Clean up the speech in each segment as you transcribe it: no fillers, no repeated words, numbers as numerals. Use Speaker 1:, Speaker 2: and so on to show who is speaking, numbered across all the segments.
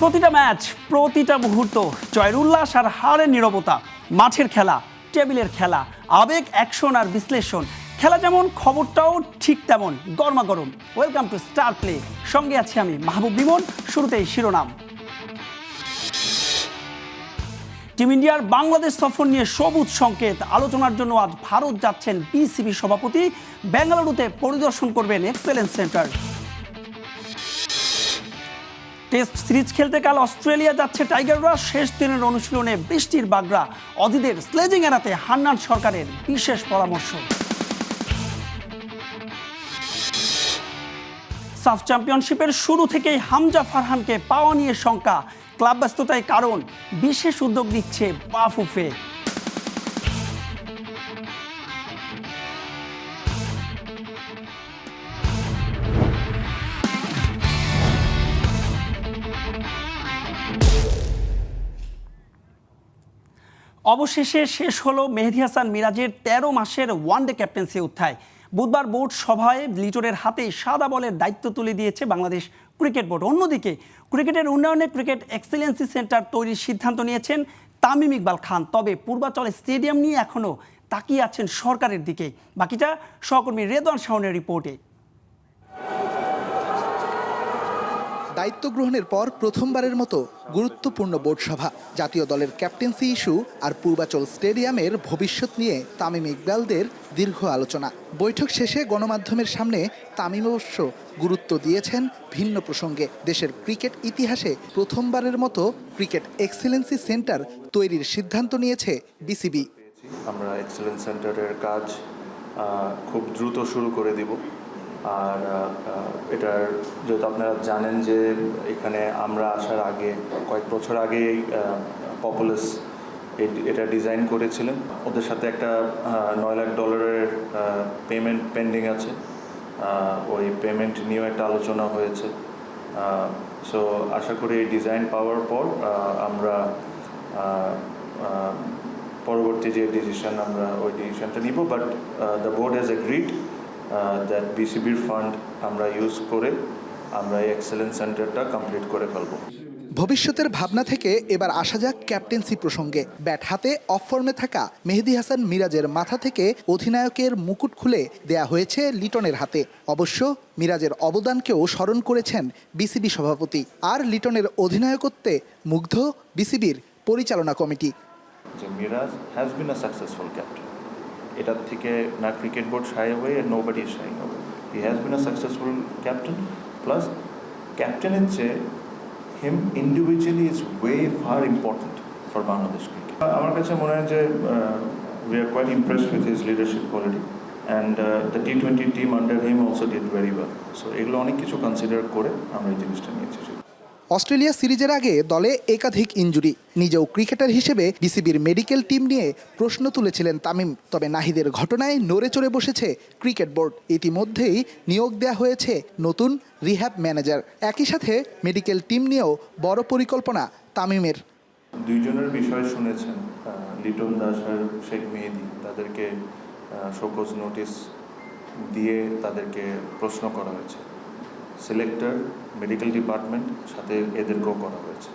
Speaker 1: প্রতিটা ম্যাচ, প্রতিটা মুহূর্ত, জয়ের উল্লাস আর হারের নীরবতা, মাঠের খেলা, টেবিলের খেলা, আবেগ, অ্যাকশন আর বিশ্লেষণ। খেলা যেমন, খবরটাও ঠিক তেমন গরমাগরম। ওয়েলকাম টু স্টার প্লে, সঙ্গে আছি আমি মাহবুব লিমন। শুরুতেই শিরোনাম। টিম ইন্ডিয়ার বাংলাদেশ সফর নিয়ে সবুজ সংকেত। আলোচনার জন্য আজ ভারত যাচ্ছেন বিসিবি সভাপতি। বেঙ্গালুরুতে পরিদর্শন করবেন এক্সেলেন্স সেন্টার। টেস্ট সিরিজ খেলতে কাল অস্ট্রেলিয়া যাচ্ছে টাইগাররা। শেষ দিনের অনুশীলনে বৃষ্টির বাগড়া। অজিদের স্লেজিং এড়াতে হান্নান সরকারের বিশেষ পরামর্শ। সাফ চ্যাম্পিয়নশিপের শুরু থেকেই হামজা ফারহানকে পাওয়া নিয়ে শঙ্কা। ক্লাব ব্যস্ততায় কারণ, বিশেষ উদ্যোগ নিচ্ছে বাফুফে। অবশেষে শেষ হলো মেহেদী হাসান মিরাজের ১৩ মাসের ওয়ানডে ক্যাপ্টেন্সি অধ্যায়। বুধবার বোর্ড সভায় লিটনের হাতে সাদা বলের দায়িত্ব তুলে দিয়েছে বাংলাদেশ ক্রিকেট বোর্ড। অন্যদিকে ক্রিকেটের উন্নয়নে ক্রিকেট এক্সেলেন্সি সেন্টার তৈরির সিদ্ধান্ত নিয়েছেন তামিম ইকবাল খান। তবে পূর্বাচল স্টেডিয়াম নিয়ে এখনও তাকিয়ে আছেন সরকারের দিকে। বাকিটা সহকর্মী রেদওয়ান শাওনের রিপোর্টে।
Speaker 2: দায়িত্ব গ্রহণের পর প্রথমবারের মতো গুরুত্বপূর্ণ বোর্ড সভা, জাতীয় দলের ক্যাপ্টেন্সি ইস্যু আর পূর্বাচল স্টেডিয়ামের ভবিষ্যৎ নিয়ে তামিম ইকবালদের দীর্ঘ আলোচনা। বৈঠক শেষে গণমাধ্যমের সামনে তামিম অবশ্য গুরুত্ব দিয়েছেন ভিন্ন প্রসঙ্গে। দেশের ক্রিকেট ইতিহাসে প্রথমবারের মতো ক্রিকেট এক্সেলেন্সি সেন্টার তৈরির সিদ্ধান্ত নিয়েছে বিসিবি।
Speaker 3: আমরা এক্সেলেন্স সেন্টারের কাজ খুব দ্রুত শুরু করে দিব। আর এটার যেহেতু আপনারা জানেন যে এখানে আমরা আসার আগে কয়েক বছর আগে পপুলাস এটা ডিজাইন করেছিলেন। ওদের সাথে একটা $9 লাখ পেমেন্ট পেন্ডিং আছে। ওই পেমেন্ট নিয়েও একটা আলোচনা হয়েছে। সো আশা করি এই ডিজাইন পাওয়ার পর আমরা পরবর্তী যে ডিসিশন আমরা ওই ডিসিশনটা নিব। But the board has agreed that বিসিবির ফান্ড আমরা ইউজ করে আমরা এই এক্সেলেন্স সেন্টারটা কমপ্লিট করে ফেলবো।
Speaker 2: ভবিষ্যতের ভাবনা থেকে এবার আসা যাক ক্যাপ্টেন্সি প্রসঙ্গে। ব্যাট হাতে অফ ফর্মে থাকা মেহেদী হাসান মিরাজের মাথা থেকে অধিনায়কের মুকুট খুলে দেয়া হয়েছে লিটনের হাতে। অবশ্য মিরাজের অবদানকেও স্মরণ করেছেন বিসিবি সভাপতি। আর লিটনের অধিনায়কত্বে মুগ্ধ বিসিবির পরিচালনা কমিটি।
Speaker 3: যে Miraz has been a successful captain, এটার থেকে না cricket board shy away and nobody is shying away. He has been a successful captain, plus ক্যাপ্টেনের চেয়ে him individually is way far important for Bangladesh cricket. আমার কাছে মনে হয় যে we are quite impressed with his leadership quality and the T20 team under him also did very well. So এগুলো অনেক কিছু কনসিডার করে আমরা এই জিনিসটা নিয়েছি।
Speaker 2: অস্ট্রেলিয়া সিরিজের আগে দলে একাধিক ইনজুরি। নিজেও ক্রিকেটার হিসেবে বিসিবির মেডিকেল টিম নিয়ে প্রশ্ন তুলেছিলেন তামিম। তবে নাহিদের ঘটনায় নড়ে চড়ে বসেছে ক্রিকেট বোর্ড। ইতিমধ্যেই নিয়োগ দেওয়া হয়েছে নতুন রিহ্যাব ম্যানেজার। একই সাথে মেডিকেল টিম নিয়েও বড় পরিকল্পনা তামিমের।
Speaker 3: দুইজনের বিষয় শুনেছেন, লিটন দাস আর শেখ মেহেদী। তাদেরকে শোকজ নোটিশ দিয়ে তাদেরকে প্রশ্ন করা হয়েছে। সিলেক্টর, মেডিকেল ডিপার্টমেন্ট সাথে এদেরকেও করা হয়েছে।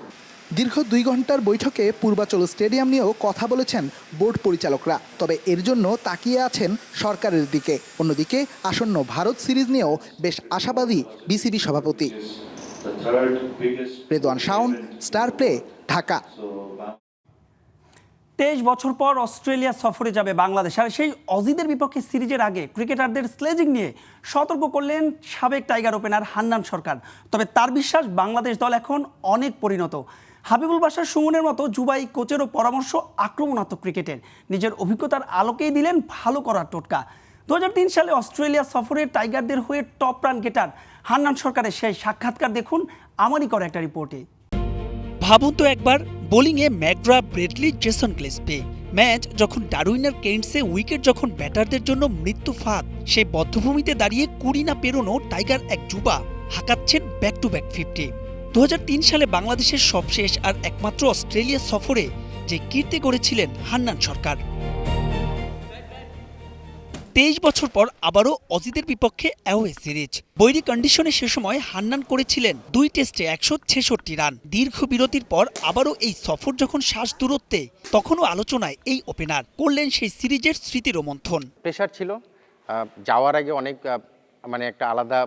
Speaker 2: দীর্ঘ 2 ঘন্টার বৈঠকে পূর্বাচল স্টেডিয়াম নিয়েও কথা বলেছেন বোর্ড পরিচালকরা। তবে এর জন্য তাকিয়ে আছেন সরকারের দিকে। অন্যদিকে আসন্ন ভারত সিরিজ নিয়েও বেশ আশাবাদী বিসিবি সভাপতি। Redwan Shaon, star play, Dhaka.
Speaker 1: 23 বছর পর অস্ট্রেলিয়া সফরে যাবে বাংলাদেশ। আর সেই অজিদের বিপক্ষে সিরিজের আগে ক্রিকেটারদের স্লেজিং নিয়ে সতর্ক করলেন সাবেক টাইগার ওপেনার হান্নান সরকার। তবে তার বিশ্বাস, বাংলাদেশ দল এখন অনেক পরিণত। হাবিবুল বাশার সুমনের মতো যুবাই কোচেরও পরামর্শ আক্রমণাত্মক ক্রিকেটের। নিজের অভিজ্ঞতার আলোকেই দিলেন ভালো করার টোটকা। 2003 সালে অস্ট্রেলিয়া সফরে টাইগারদের হয়ে টপ রান গেটার হান্নান সরকারের সেই সাক্ষাৎকার দেখুন আমারই করা একটা রিপোর্টে।
Speaker 4: ভাবুন তো একবার, বোলিংয়ে ম্যাকগ্রা, ব্রেডলি, জেসন গ্লেসপি। ম্যাচ যখন ডারউইনার কেন্টসে উইকেট যখন ব্যাটারদের জন্য মৃত্যু ফাঁদ, সেই বদ্ধভূমিতে দাঁড়িয়ে 20 না পেরোনো টাইগার এক যুবা হাঁকাচ্ছেন ব্যাক টু ব্যাক 50। 2003 সালে বাংলাদেশের সবশেষ আর একমাত্র অস্ট্রেলিয়া সফরে যে কীর্তি গড়েছিলেন হান্নান সরকার। 23 বছর পর আবারও অজিদের বিপক্ষে অ্যাওয়ে সিরিজ। বৈরী কন্ডিশনে সে সময় হান্নান করেছিলেন 2 টেস্টে 166 রান। দীর্ঘ বিরতির পর আবারও এই সফর যখন শ্বাস দূরত্বে, তখনও আলোচনায় এই ওপেনার করলেন সেই সিরিজের স্মৃতি রোমন্থন।
Speaker 5: প্রেশার ছিল, যাওয়ার আগে অনেক মানে একটা আলাদা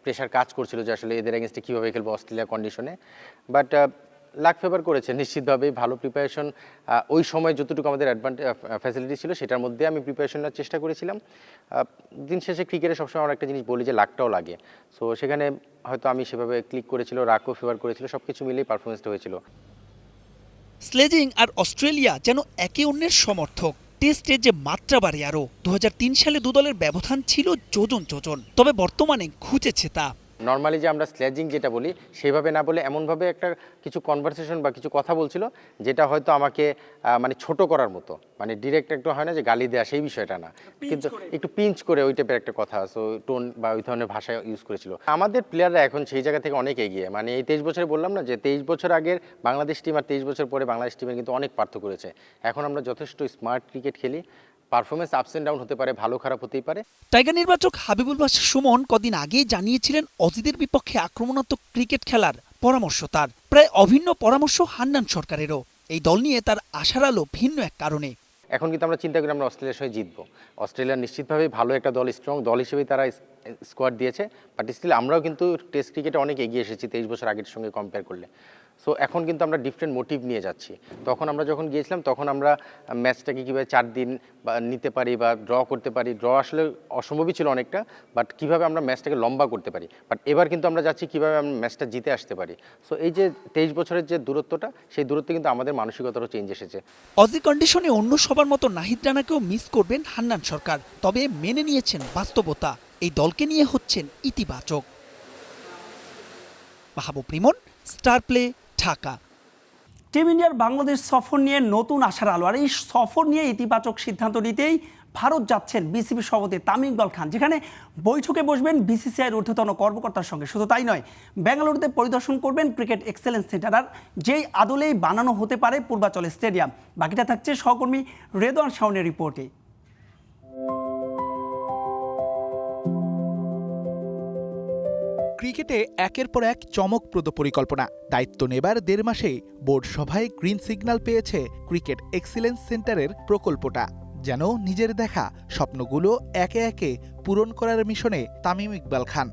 Speaker 5: প্রেশার কাজ করছিল যে আসলে এদের এগেনস্টে কীভাবে খেলবো অস্ট্রেলিয়া কন্ডিশনে। বাট লাক ফেভার করেছে নিশ্চিতভাবেই। ভালো প্রিপারেশন, ওই সময় যতটুকু আমাদের ফ্যাসিলিটি ছিল সেটার মধ্যে আমি প্রিপারেশন নেওয়ার চেষ্টা করেছিলাম। দিন শেষে ক্রিকেটে সবসময় আমরা একটা জিনিস বলি যে লাকটাও লাগে। সো সেখানে হয়তো আমি সেভাবে ক্লিক করেছিল, রাকও ফেভার করেছিল, সব কিছু মিলিয়ে পারফরমেন্সটা হয়েছিল।
Speaker 4: স্লেজিং আর অস্ট্রেলিয়া যেন একে অন্যের সমর্থক। টেস্টে যে মাত্রা বাড়ে আরও। 2003 সালে দু দলের ব্যবধান ছিল যোজন যোজন, তবে বর্তমানে ঘুচেছে তা।
Speaker 5: নর্মালি যে আমরা স্লেজিং যেটা বলি সেভাবে না বলে এমনভাবে একটা কিছু কনভারসেশন বা কিছু কথা বলছিল যেটা হয়তো আমাকে মানে ছোট করার মতো, মানে ডিরেক্ট একটা হয় না যে গালি দেওয়া, সেই বিষয়টা না, কিন্তু একটু পিঞ্চ করে ওই টাইপের একটা কথা, সো টোন বা ওই ধরনের ভাষা ইউজ করেছিল। আমাদের প্লেয়াররা এখন সেই জায়গা থেকে অনেক এগিয়ে। মানে এই 23 বছরে বললাম না যে 23 বছর আগের বাংলাদেশ টিম আর 23 বছর পরে বাংলাদেশ টিমের কিন্তু অনেক পার্থক্য রয়েছে। এখন আমরা যথেষ্ট স্মার্ট ক্রিকেট খেলি। পারফরমেন্স আপস এন্ড ডাউন হতে পারে, ভালো খারাপ হতেই পারে।
Speaker 4: টাইগার নির্বাচক হাবিবুল বাশির সুমন কদিন আগেই জানিয়েছিলেন অজিদের বিপক্ষে আক্রমণাত্মক ক্রিকেট খেলার পরামর্শ তার। প্রায় অভিন্ন পরামর্শ হান্নান সরকারেরও। এই দল নিয়ে তার আশার আলো ভিন্ন এক কারণে।
Speaker 5: এখন কিন্তু আমরা চিন্তা করি আমরা অস্ট্রেলিয়ার সঙ্গে জিতবো। অস্ট্রেলিয়া নিশ্চিতভাবেই ভালো একটা দল, স্ট্রং দল হিসেবেই তারা স্কোয়াড দিয়েছে। বাট স্টিল আমরাও কিন্তু টেস্ট ক্রিকেটে অনেক এগিয়ে এসেছি 23 বছর আগের সঙ্গে কম্পেয়ার করলে। সো এখন কিন্তু আমরা ডিফারেন্ট মোটিভ নিয়ে যাচ্ছি। তখন আমরা যখন গিয়েছিলাম তখন আমরা ম্যাচটাকে কীভাবে 4 দিন বা নিতে পারি বা ড্র করতে পারি, ড্র আসলে অসম্ভবই ছিল অনেকটা, বাট কীভাবে আমরা ম্যাচটাকে লম্বা করতে পারি। বাট এবার কিন্তু আমরা যাচ্ছি কীভাবে আমরা ম্যাচটা জিতে আসতে পারি। সো এই যে 23 বছরের যে দূরত্বটা, সেই দূরত্বে কিন্তু আমাদের মানসিকতারও চেঞ্জ এসেছে।
Speaker 4: অজি কন্ডিশনে অন্য সবার মতো নাহিদ রানাকেও মিস করবেন হান্নান সরকার, তবে মেনে নিয়েছেন বাস্তবতা। এই দলকে নিয়ে হচ্ছেন ইতিবাচক। Mahbub Rimon, star play, Dhaka.
Speaker 1: Team ইন্ডিয়ার বাংলাদেশ সফর নিয়ে নতুন আশার আলো। আর এই সফর নিয়ে ইতিবাচক সিদ্ধান্ত নিতেই ভারত যাচ্ছেন বিসিবি সভাপতি তামিম ইকবাল খান, যেখানে বৈঠকে বসবেন বিসিসিআইয়ের ঊর্ধ্বতন কর্মকর্তার সঙ্গে। শুধু তাই নয়, বেঙ্গালুরুতে পরিদর্শন করবেন ক্রিকেট এক্সেলেন্স সেন্টার, আর যেই আদলেই বানানো হতে পারে পূর্বাচল স্টেডিয়াম। বাকিটা থাকছে সহকর্মী রেদওয়ান শাওনের রিপোর্টে।
Speaker 2: ক্রিকেটে একের পর এক চমকপ্রদ পরিকল্পনা। দায়িত্ব নেবার 1.5 মাসে বোর্ড সভায় গ্রিন সিগন্যাল পেয়েছে ক্রিকেট এক্সিলেন্স সেন্টারের প্রকল্পটা। যেন নিজের দেখা স্বপ্নগুলো একে একে পূরণ করার মিশনে তামিম ইকবাল খান।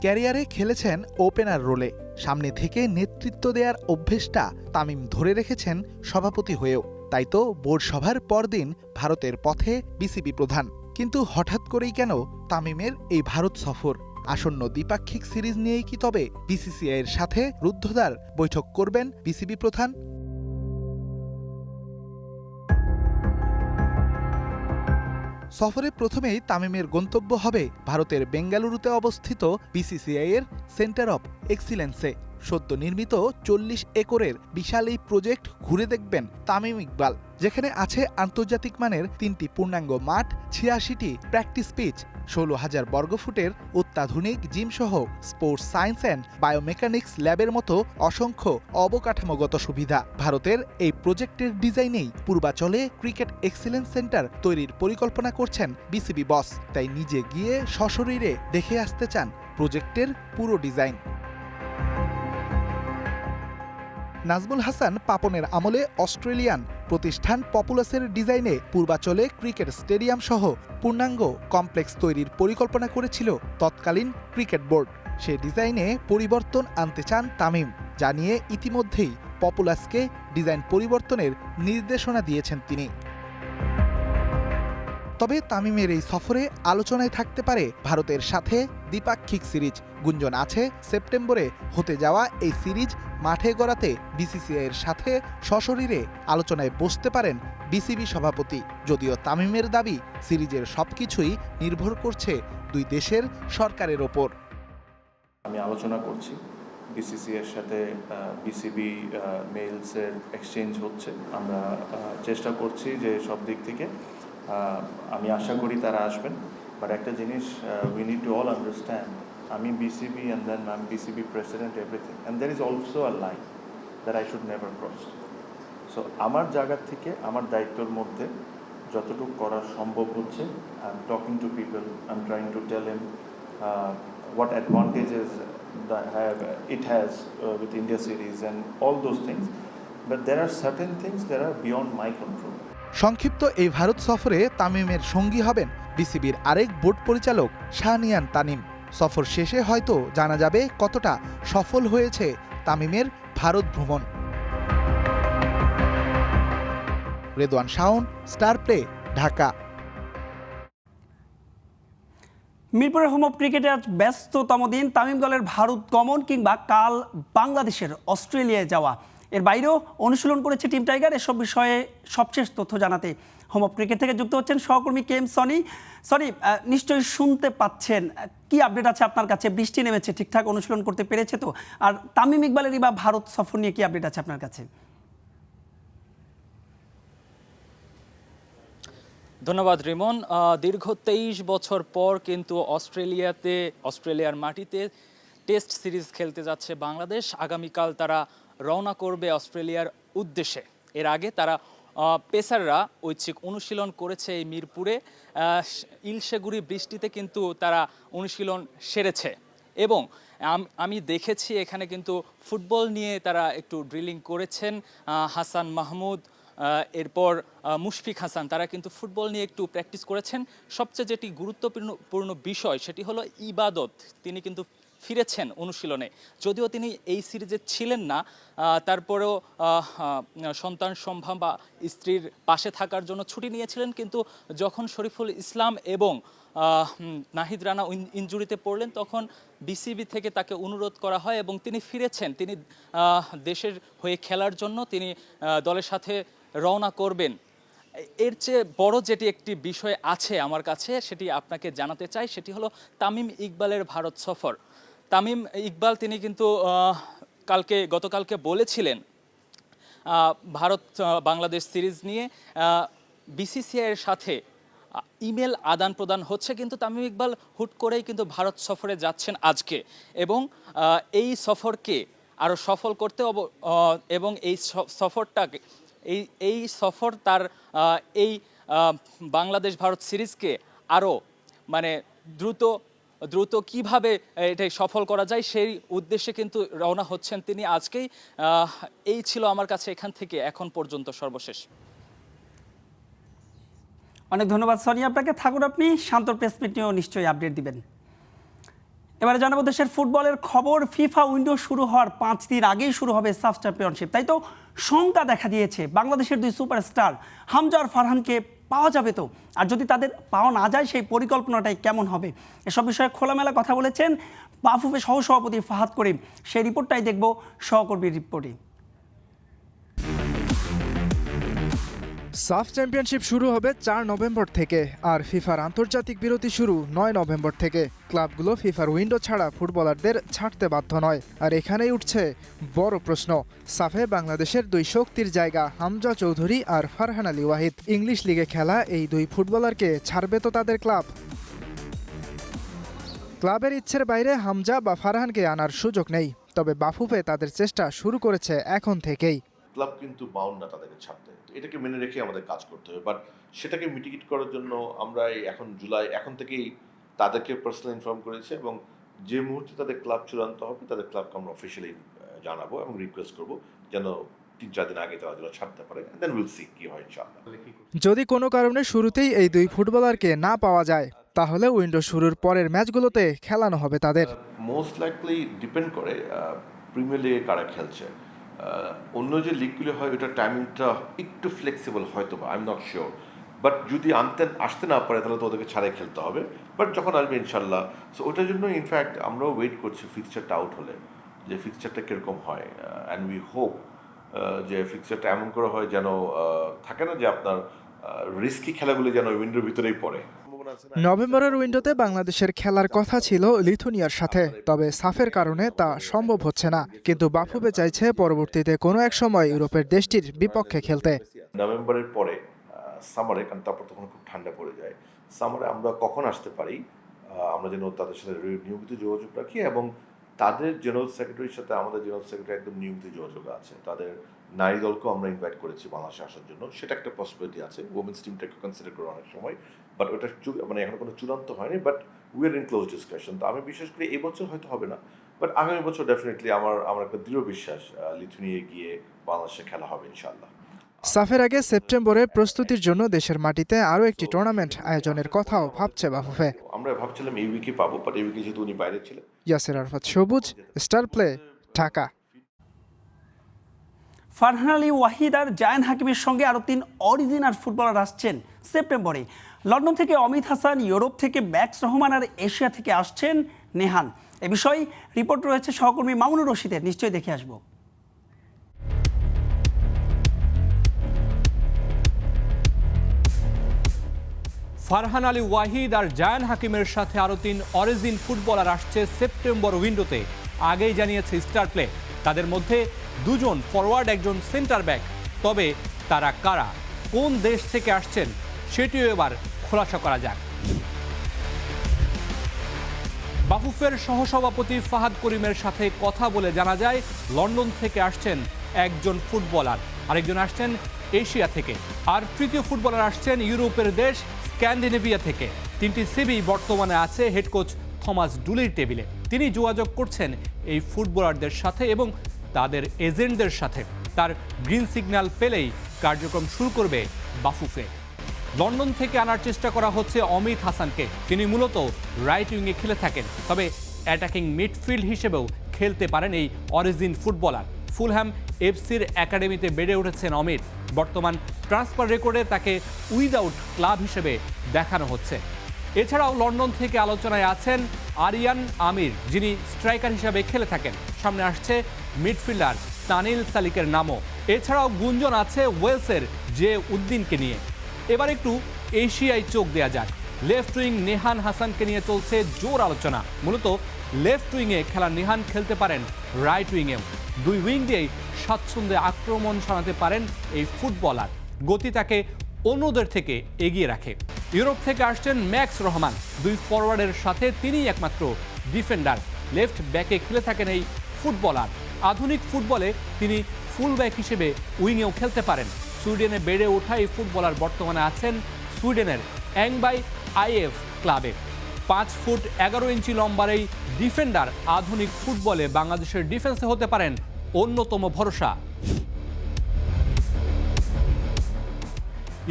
Speaker 2: ক্যারিয়ারে খেলেছেন ওপেনার রোলে। সামনে থেকে নেতৃত্ব দেওয়ার অভ্যেসটা তামিম ধরে রেখেছেন সভাপতি হয়েও। তাই তো বোর্ড সভার পরদিন ভারতের পথে বিসিবি প্রধান। কিন্তু হঠাৎ করেই কেন তামিমের এই ভারত সফর? আসন্ন দ্বিপাক্ষিক সিরিজ নিয়েই কি তবে বিসিসিআইয়ের সাথে রুদ্ধদ্বার বৈঠক করবেন বিসিবি প্রধান? সফরে প্রথমেই তামিমের গন্তব্য হবে ভারতের বেঙ্গালুরুতে অবস্থিত বিসিসিআইয়ের সেন্টার অব এক্সিলেন্সে। সদ্য নির্মিত 40 একরের বিশাল এই প্রজেক্ট ঘুরে দেখবেন তামিম ইকবাল, যেখানে আছে আন্তর্জাতিক মানের 3টি পূর্ণাঙ্গ মাঠ, 86টি প্র্যাকটিস পিচ, 16,000 বর্গফুটের অত্যাধুনিক জিমসহ স্পোর্টস সায়েন্স অ্যান্ড বায়োমেকানিক্স ল্যাবের মতো অসংখ্য অবকাঠামোগত সুবিধা। ভারতের এই প্রজেক্টের ডিজাইনেই পূর্বাচলে ক্রিকেট এক্সিলেন্স সেন্টার তৈরির পরিকল্পনা করছেন বিসিবি বস। তাই নিজে গিয়ে সশরীরে দেখে আসতে চান প্রজেক্টের পুরো ডিজাইন। নাজমুল হাসান পাপনের আমলে অস্ট্রেলিয়ান প্রতিষ্ঠান পপুলাসের ডিজাইনে পূর্বাচলে ক্রিকেট স্টেডিয়াম সহ পূর্ণাঙ্গ কমপ্লেক্স তৈরির পরিকল্পনা করেছিল তৎকালীন ক্রিকেট বোর্ড। সে ডিজাইনে পরিবর্তন আনতে চান তামিম, জানিয়ে ইতিমধ্যেই পপুলাসকে ডিজাইন পরিবর্তনের নির্দেশনা দিয়েছেন তিনি। তবে তামিমের এই সফরে আলোচনায় থাকতে পারে ভারতের সাথে দ্বিপাক্ষিক সিরিজ। গুঞ্জন আছে সেপ্টেম্বরে হতে যাওয়া এই সিরিজ মাঠে গড়াতে বিসিসিআইয়ের সাথে সশরীরে আলোচনায় বসতে পারেন বিসিবি সভাপতি। যদিও তামিমের দাবি সিরিজের সবকিছুই নির্ভর করছে দুই দেশের সরকারের ওপর।
Speaker 3: আমি আলোচনা করছি বিসিসিআইয়ের সাথে, বিসিবি মেইলসের এক্সচেঞ্জ হচ্ছে। আমরা চেষ্টা করছি যে সব দিক থেকে, আমি আশা করি তারা আসবেন। বাট একটা জিনিস we need to all understand, আমি BCB and then I am BCB president everything, and there is also a line that I should never cross. So আমার জায়গা থেকে আমার দায়িত্বের মধ্যে যতটুকু করা সম্ভব হচ্ছে, I am talking to people, I am trying to tell him what advantages it has with India series and all those things. But there are certain things that are beyond my control.
Speaker 2: সংক্ষিপ্ত এই ভারত সফরে তামিমের সঙ্গী হবেন বিসিবির আরেক board পরিচালক শাহনিয়ান তানিম। সফর শেষে হয়তো জানা যাবে কতটা সফল হয়েছে তামিমের ভারত ভ্রমণ। Redwan Shaon, star play, Dhaka.
Speaker 1: মিরপুরের হোম অফ ক্রিকেটে আজ ব্যস্ততম দিন। তামিম দলের ভারত গমন কিংবা কাল বাংলাদেশের অস্ট্রেলিয়ায় যাওয়া, এর বাইরেও অনুশীলন করেছে টিম টাইগার। এসব বিষয়ে সবশেষ তথ্য জানাতে হোম অফ ক্রিকেট থেকে যুক্ত হচ্ছেন সহকর্মী কেম সনি। সনি, নিশ্চয়ই শুনতে পাচ্ছেন, কি আপডেট আছে আপনার কাছে? বৃষ্টি নেমেছে, ঠিকঠাক অনুশীলন করতে পেরেছে তো? আর তামিম ইকবালেরই বা ভারত সফর নিয়ে কি আপডেট আছে আপনার কাছে?
Speaker 6: ধন্যবাদ রিমন। দীর্ঘ 23 বছর পর কিন্তু অস্ট্রেলিয়ার মাটিতে টেস্ট সিরিজ খেলতে যাচ্ছে বাংলাদেশ। আগামীকাল তারা রওনা করবে অস্ট্রেলিয়ার উদ্দেশ্যে। এর আগে তারা পেসাররা ঐচ্ছিক অনুশীলন করেছে এই মিরপুরে। ইলশেগুড়ি বৃষ্টিতে কিন্তু তারা অনুশীলন সেরেছে এবং আমি দেখেছি এখানে কিন্তু ফুটবল নিয়ে তারা একটু ড্রিলিং করেছেন। হাসান মাহমুদ, এরপর মুশফিক হাসান, তারা কিন্তু ফুটবল নিয়ে একটু প্র্যাকটিস করেছেন। সবচেয়ে যেটি গুরুত্বপূর্ণ বিষয় সেটি হলো ইবাদত। তিনি কিন্তু ফিরেছেন অনুশীলনে, যদিও তিনি এই সিরিজে ছিলেন না, তারপরেও সন্তান সম্ভ্রম বা স্ত্রীর পাশে থাকার জন্য ছুটি নিয়েছিলেন। কিন্তু যখন শরীফুল ইসলাম এবং নাহিদ রানা ইনজুরিতে পড়লেন, তখন বিসিবি থেকে তাকে অনুরোধ করা হয় এবং তিনি ফিরেছেন। তিনি দেশের হয়ে খেলার জন্য তিনি দলের সাথে রওনা করবেন। এর চেয়ে বড় যেটি একটি বিষয় আছে আমার কাছে, সেটি আপনাকে জানাতে চাই। সেটি হলো তামিম ইকবালের ভারত সফর। তামিম ইকবাল তিনি কিন্তু গতকালকে বলেছিলেন ভারত বাংলাদেশ সিরিজ নিয়ে বিসিসিআইয়ের সাথে ইমেল আদান প্রদান হচ্ছে, কিন্তু তামিম ইকবাল হুট করেই কিন্তু ভারত সফরে যাচ্ছেন আজকে এবং এই সফরকে আরও সফল করতে এবং এই সফর তার এই বাংলাদেশ ভারত সিরিজকে আরও মানে দ্রুত কিভাবে এটাই সফল করা যায় সেই উদ্দেশ্যে কিন্তু রওনা হচ্ছেন তিনি আজকেই। এই ছিল আমার কাছে এখান থেকে এখন পর্যন্ত সর্বশেষ।
Speaker 1: অনেক ধন্যবাদ সনি আপনাকে। থাকুন আপনি, শান্তর প্রেস মিট নিয়েও নিশ্চয়ই আপডেট দিবেন। এবারে জানাবো দেশের ফুটবলের খবর। ফিফা উইন্ডো শুরু হওয়ার 5 দিন আগেই শুরু হবে সাফ চ্যাম্পিয়নশিপ। তাই তো শঙ্কা দেখা দিয়েছে, বাংলাদেশের 2 সুপারস্টার হামজা আর ফারহানকে পাওয়া যাবে তো? আর যদি তাদের পাওয়া না যায়, সেই পরিকল্পনাটাই কেমন হবে? এসব বিষয়ে খোলামেলা কথা বলেছেন বাফুফে সহসভাপতি ফাহাদ করিম। সেই রিপোর্টটাই দেখব সহকর্মীর রিপোর্টে।
Speaker 7: সাফ চ্যাম্পিয়নশিপ শুরু হবে 4 নভেম্বর থেকে, আর ফিফার আন্তর্জাতিক বিরতি শুরু 9 নভেম্বর থেকে। ক্লাবগুলো ফিফার উইন্ডো ছাড়া ফুটবলারদের ছাড়তে বাধ্য নয়। আর এখানেই উঠছে বড় প্রশ্ন, সাফে বাংলাদেশের 2 শক্তির জায়গা হামজা চৌধুরী আর ফারহান আলী ওয়াহিদ। ইংলিশ লিগে খেলা এই 2 ফুটবলারকে ছাড়বে তো তাদের ক্লাব? ক্লাবের ইচ্ছের বাইরে হামজা বা ফারহানকে আনার সুযোগ নেই, তবে বাফুফে তাদের চেষ্টা শুরু করেছে এখন থেকেই।
Speaker 8: ক্লাব কিন্তু বাউন্ড না তাদেরকে ছাড়তে, এটাকে মেনে রেখে আমাদের কাজ করতে হবে। বাট সেটাকে মিটিগেট করার জন্য আমরা এখন থেকেই তাদেরকে পার্সোনালি ইনফর্ম করেছি এবং যে মুহূর্তে তাদের ক্লাব চূড়ান্ত হবে তাদের ক্লাবকে আমরা অফিসিয়ালি জানাবো এবং রিকোয়েস্ট করবো যেন 3-4 দিন আগে তারা যেন ছাড়তে পারে। দেন উইল সি কি হয় ইনশাআল্লাহ।
Speaker 7: যদি কোনো কারণে শুরুতেই এই 2 ফুটবলারকে না পাওয়া যায়, তাহলে উইন্ডো শুরুর পরের ম্যাচগুলোতে খেলানো হবে তাদের।
Speaker 8: মোস্ট লাইকলি ডিপেন্ড করে প্রিমিয়ার লিগে কারা খেলছে। অন্য যে লিগগুলো হয় ওটার টাইমিংটা একটু ফ্লেক্সিবল হয়তো বা, I am not sure. But যদি আসতে না পারে তাহলে তো ওদেরকে ছাড়াই খেলতে হবে। বাট যখন আসবে ইনশাল্লাহ, সো ওটার জন্য ইনফ্যাক্ট আমরাও ওয়েট করছি ফিক্সচারটা আউট হলে, যে ফিক্সচারটা কীরকম হয়। অ্যান্ড উই হোপ যে ফিক্সচারটা এমন করে হয় যেন থাকে না যে আপনার রিস্কি খেলাগুলো যেন উইন্ডোর ভিতরেই পড়ে।
Speaker 7: নভেম্বরের উইন্ডোতে বাংলাদেশের খেলার কথা ছিল লিথুনিয়ার সাথে, তবে সাফের কারণে তা সম্ভব হচ্ছে না। কিন্তু বাফুফে চাইছে পরবর্তীতে কোনো এক সময় ইউরোপের দেশটির বিপক্ষে খেলতে।
Speaker 8: নভেম্বরের পরে সামারে, কারণ তারপর তখন খুব ঠান্ডা পড়ে যায়, সামারে আমরা কখন আসতে পারি আমরা যেন তাদের সাথে নিয়মিত যোগাযোগ রাখি এবং তাদের জেনারেল সেক্রেটারির সাথে আমাদের জেনারেল সেক্রেটারি একদম নিয়মিত যোগাযোগ আছে। তাদের নারী দলকেও আমরা ইনভাইট করেছি বাংলাদেশে আসার জন্য, সেটা একটা পসিবিলিটি আছে। ওমেন্স টিমটাকে কনসিডার করে অনেক সময়, বাট ওটা মানে এখন কোনো চূড়ান্ত হয়নি, but we are in close discussion. তো আমি বিশেষ করে এই বছর হয়তো হবে না, বাট আগামী বছর ডেফিনেটলি আমার একটা দৃঢ় বিশ্বাস লিথুয়ানিয়া গিয়ে বাংলাদেশে খেলা হবে ইনশাআল্লাহ।
Speaker 7: সাফের আগে সেপ্টেম্বরে প্রস্তুতির জন্য দেশের মাটিতে আরও একটি টুর্নামেন্ট আয়োজনের কথাও ভাবছে বাফুফে।
Speaker 8: আমরা ভাবছিলাম এই উইকে পাবো, বাট এই উইকে যেহেতু উনি বাইরে ছিলেন।
Speaker 7: ইয়াসির আরাফাত সবুজ, স্টার প্লে, ঢাকা।
Speaker 1: ফারহান আলী ওয়াহিদ আর জায়ান হাকিমের সঙ্গে আরও 3 অরিজিনাল ফুটবলার আসছেন সেপ্টেম্বরে। লন্ডন থেকে অমিত হাসান, ইউরোপ থেকে ম্যাক্স রহমান আর এশিয়া থেকে আসছেন নেহান। এ বিষয়ে রিপোর্ট রয়েছে সহকর্মী মামুনুর রশিদের, নিশ্চয়ই দেখে আসবো।
Speaker 9: ফারহান আলী ওয়াহিদ আর জায়ান হাকিমের সাথে আরও 3 অরিজিন ফুটবলার আসছে সেপ্টেম্বর উইন্ডোতে, আগেই জানিয়েছে স্টার প্লে। তাদের মধ্যে 2 জন ফরওয়ার্ড, 1 জন সেন্টার ব্যাক। তবে তারা কারা, কোন দেশ থেকে আসছেন সেটিও এবার খোলাসা করা যাক। বাফুফের সহসভাপতি ফাহাদ করিমের সাথে কথা বলে জানা যায় লন্ডন থেকে আসছেন 1 জন ফুটবলার, আরেকজন আসছেন এশিয়া থেকে, আর তৃতীয় ফুটবলার আসছেন ইউরোপের দেশ স্ক্যান্ডিনেভিয়া থেকে। 3টি সিবি বর্তমানে আছে হেড কোচ থমাস ডুলির টেবিলে। তিনি যোগাযোগ করছেন এই ফুটবলারদের সাথে এবং তাদের এজেন্টদের সাথে। তার গ্রিন সিগন্যাল পেলেই কার্যক্রম শুরু করবে বাফুফে। লন্ডন থেকে আনার চেষ্টা করা হচ্ছে অমিত হাসানকে। তিনি মূলত রাইট উইংয়ে খেলে থাকেন, তবে অ্যাটাকিং মিডফিল্ড হিসেবেও খেলতে পারেন এই অরিজিন ফুটবলার। ফুলহ্যাম এফসির একাডেমিতে বেড়ে উঠেছেন অমিত। বর্তমান ট্রান্সফার রেকর্ডে তাকে উইদাউট ক্লাব হিসেবে দেখানো হচ্ছে। এছাড়াও লন্ডন থেকে আলোচনায় আছেন আরিয়ান আমির, যিনি স্ট্রাইকার হিসেবে খেলে থাকেন। সামনে আসছে মিডফিল্ডার তানিল সালিকের নামও। এছাড়াও গুঞ্জন আছে ওয়েলসের জে উদ্দিনকে নিয়ে। এবার একটু এশিয়ায় চোখ দেওয়া যাক। লেফট উইং নেহান হাসানকে নিয়ে চলছে জোর আলোচনা। মূলত লেফট উইংয়ে খেলা নেহান খেলতে পারেন রাইট উইংয়েও। 2 উইং দিয়েই স্বাচ্ছন্দ্যে আক্রমণ সানাতে পারেন এই ফুটবলার। গতি তাকে অন্যদের থেকে এগিয়ে রাখে। ইউরোপ থেকে আসছেন ম্যাক্স রহমান। 2 ফরওয়ার্ডের সাথে তিনিই একমাত্র ডিফেন্ডার। লেফট ব্যাকে খেলে থাকেন এই ফুটবলার। আধুনিক ফুটবলে তিনি ফুল ব্যাক হিসেবে উইংয়েও খেলতে পারেন। সুইডেনে বেড়ে ওঠা এই ফুটবলার বর্তমানে আছেন সুইডেনের অ্যাংবাই আইএফ ক্লাবে। 5 ফুট 11 ইঞ্চি লম্বার এই ডিফেন্ডার আধুনিক ফুটবলে বাংলাদেশের ডিফেন্সে হতে পারেন অন্যতম ভরসা।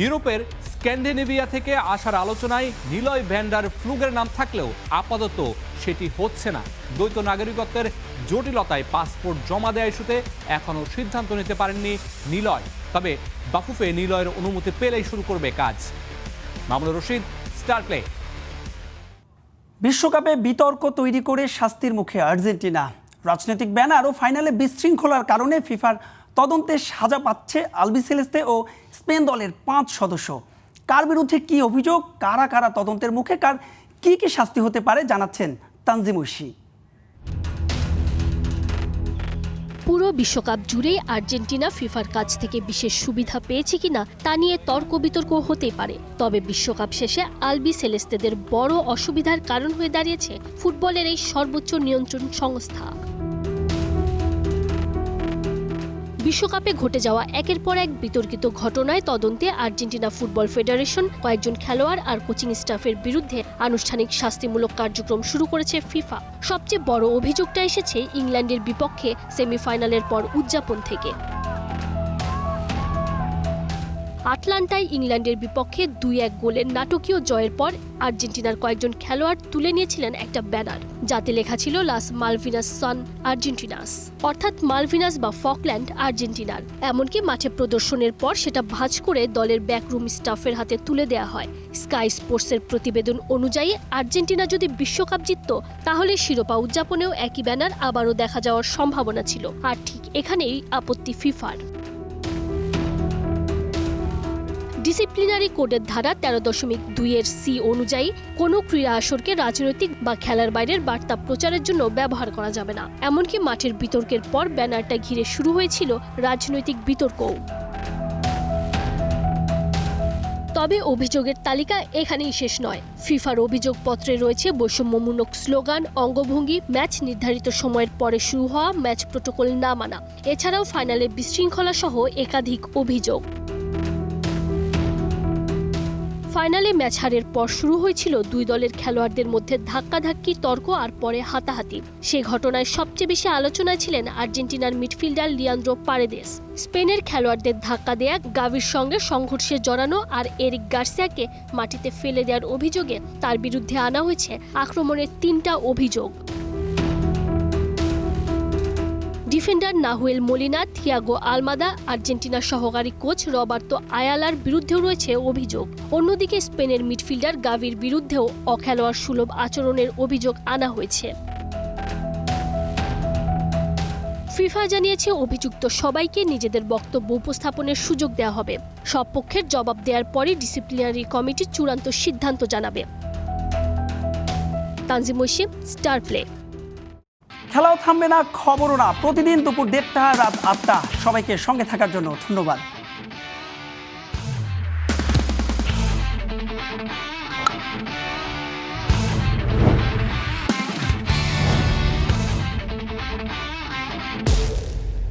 Speaker 9: ইউরোপের স্ক্যান্ডিনেভিয়া থেকে আসার আলোচনায় নিলয় ভ্যান্ডার ফ্লুগের নাম থাকলেও আপাতত সেটি হচ্ছে না। দ্বৈত নাগরিকত্বের জটিলতায় পাসপোর্ট জমা দেওয়া ইস্যুতে এখনও সিদ্ধান্ত নিতে পারেননি নিলয়। তবে বাফুফে নিলয়ের অনুমতি পেলেই শুরু করবে কাজ। Mamunur Rashid, star play.
Speaker 1: বিশ্বকাপে বিতর্ক তৈরি করে শাস্তির মুখে আর্জেন্টিনা। রাজনৈতিক ব্যানার ও ফাইনালে বিশৃঙ্খলার কারণে ফিফার তদন্তে সাজা পাচ্ছে আলবিসেলেস্তে ও স্পেন দলের 5 সদস্য। কার বিরুদ্ধে কি অভিযোগ, কারা কারা তদন্তের মুখে, কার কি কি শাস্তি হতে পারে জানাচ্ছেন তানজিম ঐশী।
Speaker 10: পুরো বিশ্বকাপ জুড়েই আর্জেন্টিনা ফিফার কাছ থেকে বিশেষ সুবিধা পেয়েছে কিনা তা নিয়ে তর্ক বিতর্ক হতেই পারে। তবে বিশ্বকাপ শেষে আলবিসেলেস্তেদের বড় অসুবিধার কারণ হয়ে দাঁড়িয়েছে ফুটবলের এই সর্বোচ্চ নিয়ন্ত্রণ সংস্থা। বিশ্বকাপে ঘটে যাওয়া একের পর এক বিতর্কিত ঘটনায় তদন্তে আর্জেন্টিনা ফুটবল ফেডারেশন কয়েকজন খেলোয়াড় আর কোচিং স্টাফের বিরুদ্ধে আনুষ্ঠানিক শাস্তিমূলক কার্যক্রম শুরু করেছে ফিফা। সবচেয়ে বড় অভিযোগটা এসেছে ইংল্যান্ডের বিপক্ষে সেমিফাইনালের পর উদযাপন থেকে। আটলান্টায় ইংল্যান্ডের বিপক্ষে 2-1 গোলের নাটকীয় জয়ের পর আর্জেন্টিনার কয়েকজন খেলোয়াড় তুলে নিয়েছিলেন একটা ব্যানার, যাতে লেখা ছিল লাস মালভিনাস সন আর্জেন্টিনাস, অর্থাৎ মালভিনাস বা ফকল্যান্ড আর্জেন্টিনার। এমনকি মাঠে প্রদর্শনের পর সেটা ভাঁজ করে দলের ব্যাকরুম স্টাফের হাতে তুলে দেওয়া হয়। স্কাই স্পোর্টসের প্রতিবেদন অনুযায়ী আর্জেন্টিনা যদি বিশ্বকাপ জিতত তাহলে শিরোপা উদযাপনেও একই ব্যানার আবারও দেখা যাওয়ার সম্ভাবনা ছিল। আর ঠিক এখানেই আপত্তি ফিফার। ডিসিপ্লিনারি কোডের ধারা 13.2 সি অনুযায়ী কোনো ক্রীড়া আসরকে রাজনৈতিক বা খেলার বাইরের বার্তা প্রচারের জন্য ব্যবহার করা যাবে না। এমনকি মাঠের বিতর্কের পর ব্যানারটা ঘিরে শুরু হয়েছিল রাজনৈতিক বিতর্কও। তবে অভিযোগের তালিকা এখানেই শেষ নয়। ফিফার অভিযোগপত্রে রয়েছে বৈষম্যমূলক স্লোগান, অঙ্গভঙ্গি, ম্যাচ নির্ধারিত সময়ের পরে শুরু হওয়া, ম্যাচ প্রোটোকল না মানা, এছাড়াও ফাইনালে বিশৃঙ্খলা সহ একাধিক অভিযোগ। ফাইনালে ম্যাচ হারের পর শুরু হয়েছিল দুই দলের খেলোয়াড়দের মধ্যে ধাক্কাধাক্কি, তর্ক আর পরে হাতাহাতি। সে ঘটনায় সবচেয়ে বেশি আলোচনায় ছিলেন আর্জেন্টিনার মিডফিল্ডার লিয়ান্দ্রো পারেদেস। স্পেনের খেলোয়াড়দের ধাক্কা দেয়া, গাভির সঙ্গে সংঘর্ষে জড়ানো আর এরিক গার্সিয়াকে মাটিতে ফেলে দেওয়ার অভিযোগে তার বিরুদ্ধে আনা হয়েছে আক্রমণের 3টা অভিযোগ। Defender Nahuel Molina, Thiago Almada, আর্জেন্টিনার সহকারী কোচ রবার্তো আয়ালার বিরুদ্ধেও রয়েছে অভিযোগ। অন্যদিকে স্পেনের মিডফিল্ডার গাভির বিরুদ্ধেও অখেলোয়াড় সুলভ আচরণের অভিযোগ আনা হয়েছে। ফিফা জানিয়েছে অভিযুক্ত সবাইকে নিজেদের বক্তব্য উপস্থাপনের সুযোগ দেওয়া হবে। সব পক্ষের জবাব দেওয়ার পরই ডিসিপ্লিনারি কমিটি চূড়ান্ত সিদ্ধান্ত জানাবে। Tanzim Oishi, star play.
Speaker 1: খেলাও থামবে না, খবরও না। প্রতিদিন দুপুর 1:30 রাত 8টা। সবাইকে সঙ্গে থাকার জন্য ধন্যবাদ।